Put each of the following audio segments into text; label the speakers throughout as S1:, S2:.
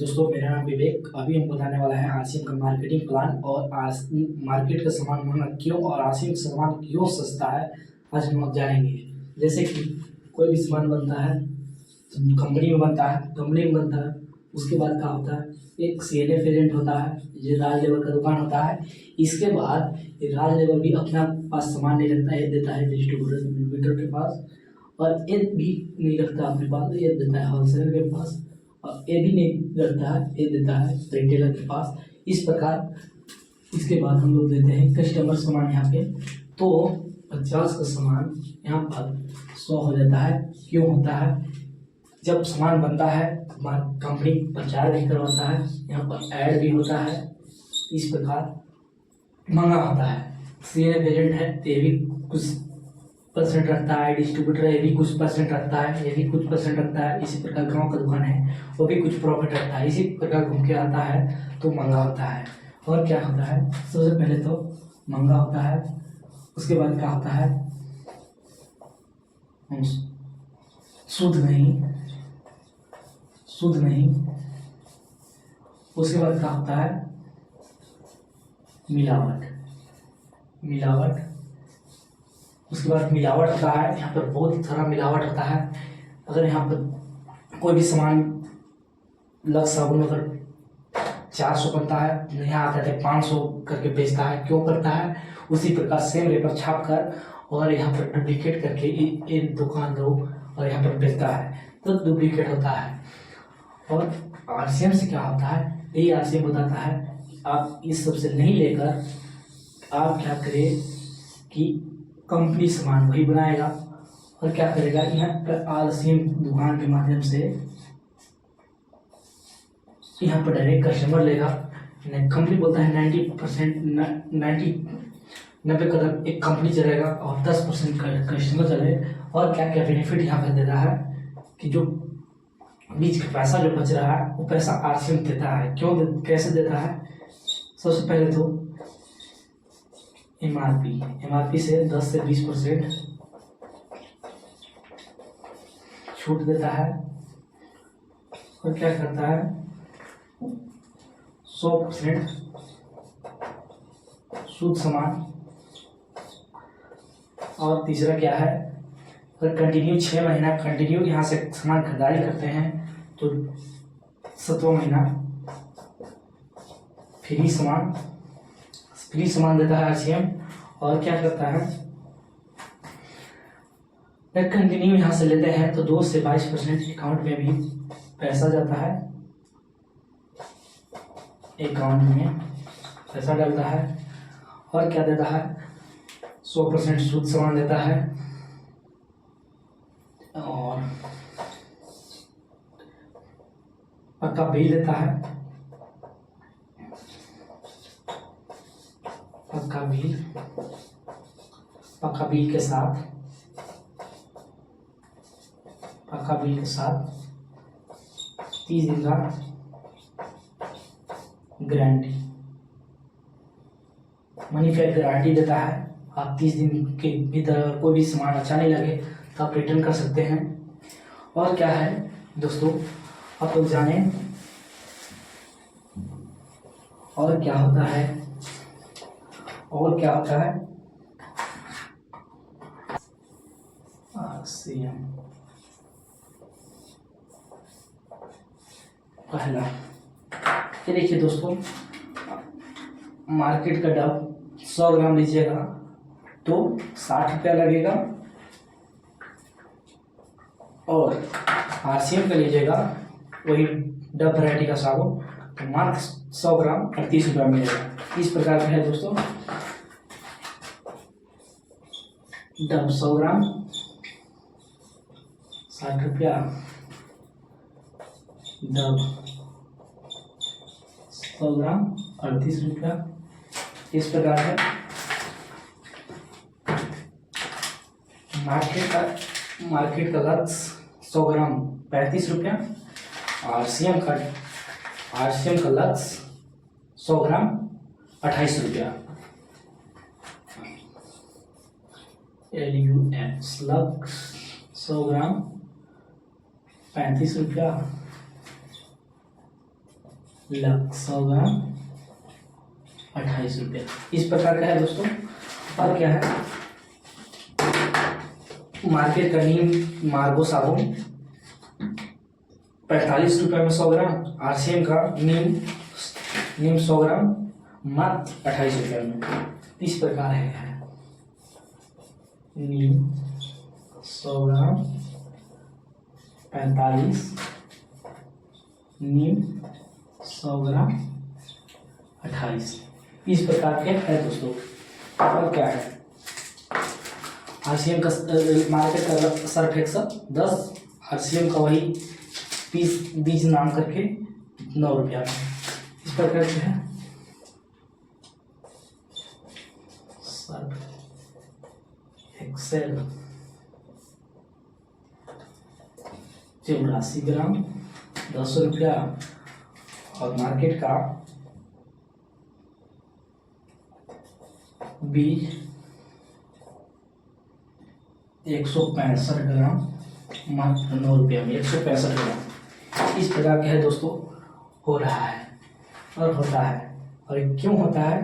S1: दोस्तों मेरा नाम विवेक। अभी हम बताने वाला है आरसीएम का मार्केटिंग प्लान और मार्केट का सामान महंगा क्यों और आरसीएम का सामान क्यों सस्ता है, आज हम लोग जानेंगे। जैसे कि कोई भी सामान बनता है कंपनी में बनता है, उसके बाद क्या होता है, एक सीएनएफ एजेंट होता है, ये राज लेबर का दुकान होता है। इसके बाद ये राज लेबर भी अपना पास सामान नहीं रखता है, देता है डिस्ट्रीब्यूटर के पास, और ये भी नहीं रखता अपने पास, ये देता है होलसेलर के पास, और ये भी नहीं रखता है, ये देता है रिटेलर के पास। इस प्रकार इसके बाद हम लोग देते हैं कस्टमर सामान यहाँ पे, तो 50 का सामान यहाँ पर 100 हो जाता है। क्यों होता है, जब सामान बनता है कंपनी प्रचार भी करवाता है, यहाँ पर ऐड भी होता है, इस प्रकार महंगा होता है। सीएनएफ एजेंट है तो ये भी कुछ परसेंट रखता है, डिस्ट्रीब्यूटर ये भी कुछ परसेंट रखता है, ये भी कुछ परसेंट रखता है। इसी प्रकार गांव का दुकान है वो भी कुछ प्रॉफिट रखता है। इसी प्रकार घूम के आता है तो महंगा होता है। और क्या होता है, सबसे पहले तो महंगा होता है, उसके बाद क्या होता है, शुद्ध नहीं, उसके बाद क्या होता है, मिलावट। उसके बाद मिलावट होता है, यहाँ पर बहुत सारा मिलावट होता है। अगर यहाँ पर कोई भी सामान लक्स साबुन अगर 400 बनता है, यहाँ आता है 500 करके बेचता है। क्यों करता है, उसी प्रकार सेम रेपर छाप कर और यहाँ पर डुप्लीकेट करके इन दुकान दो और यहाँ पर बेचता है, तो डुप्लीकेट होता है। और आरसीएम से क्या होता है, यही आरसीएम बताता है कि आप इस सब से नहीं लेकर आप क्या करें कि कंपनी सामान वही बनाएगा और क्या करेगा, यहाँ पर आरसीएम दुकान के माध्यम से यहाँ पर डायरेक्ट कस्टमर लेगा। कंपनी बोलता है 90 कदम एक कंपनी चलेगा और 10% कस्टमर चले। और क्या क्या बेनिफिट यहाँ पर देता है कि जो बीच का पैसा जो बच रहा है वो पैसा आरसीएम देता है। कैसे देता है, सबसे पहले तो एमआरपी से 10 से 20% छूट देता है। और क्या करता है, 100% शुद्ध सामान। और तीसरा क्या है, अगर कंटिन्यू 6 महीना कंटिन्यू यहाँ से सामान खरीदारी करते हैं तो 7वां महीना फ्री सामान देता है आरसीएम। और क्या करता है, अगर कंटिन्यू यहाँ से लेते हैं तो 2 से 22% अकाउंट में भी पैसा जाता है, अकाउंट में पैसा डालता है। और क्या देता है, 100% शुद्ध सामान देता है। और पक्का बिल देता है, पक्का बिल के साथ 30 दिन का गारंटी, मनी बैक गारंटी देता है। आप 30 दिन के भीतर कोई भी सामान अच्छा नहीं लगे तो आप रिटर्न कर सकते हैं। और क्या है दोस्तों, आप लोग जाने और क्या होता है, आरसीएम पहला, ये देखिए दोस्तों, मार्केट का डब 100 ग्राम लीजिएगा तो 60 रुपया लगेगा, और आरसीएम का लीजिएगा वही डब वैरायटी का साबुन तो मात्र 100 ग्राम 38 रुपया मिलेगा। इस प्रकार का है दोस्तों, डब 100 ग्राम 60 रुपया, डब 100 ग्राम 38 रुपया। इस प्रकार है मार्केट का लक्ष्य 100 ग्राम 35 रुपया, आरसीएम का लक्ष्य 100 ग्राम 28 रुपया। LUX लक्ष्य 100 ग्राम 35 रुपया, 100 ग्राम 28 रुपये। इस प्रकार का है दोस्तों। और क्या है, मार्केट का नीम मार्गो साबुन 45 रुपये में 100 ग्राम। आरसीएम का नीम 100 ग्राम मात्र 28 रुपये में। इस प्रकार है नीम 100 ग्राम 45, नीम 100 ग्राम 28। इस प्रकार के है दोस्तों। और क्या है, आरसीएम का मार्केट का सर्फ एक्सल 10, आरसीएम का वही पीस बीज नाम करके 9 रुपया में। इस प्रकार से है सर्फ एक्सेल 84 ग्राम 10 रुपया। और मार्केट का बीज 165 ग्राम मात्र 9 रुपये में, 165 ग्राम। इस प्रकार के है दोस्तों हो रहा है और होता है। और ये क्यों होता है,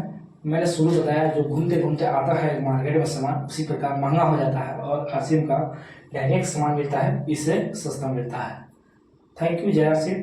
S1: मैंने शुरू बताया, जो घूमते घूमते आता है मार्केट में सामान उसी प्रकार महंगा हो जाता है। और आरसीएम का डायरेक्ट सामान मिलता है, इससे सस्ता मिलता है। थैंक यू जय श्री।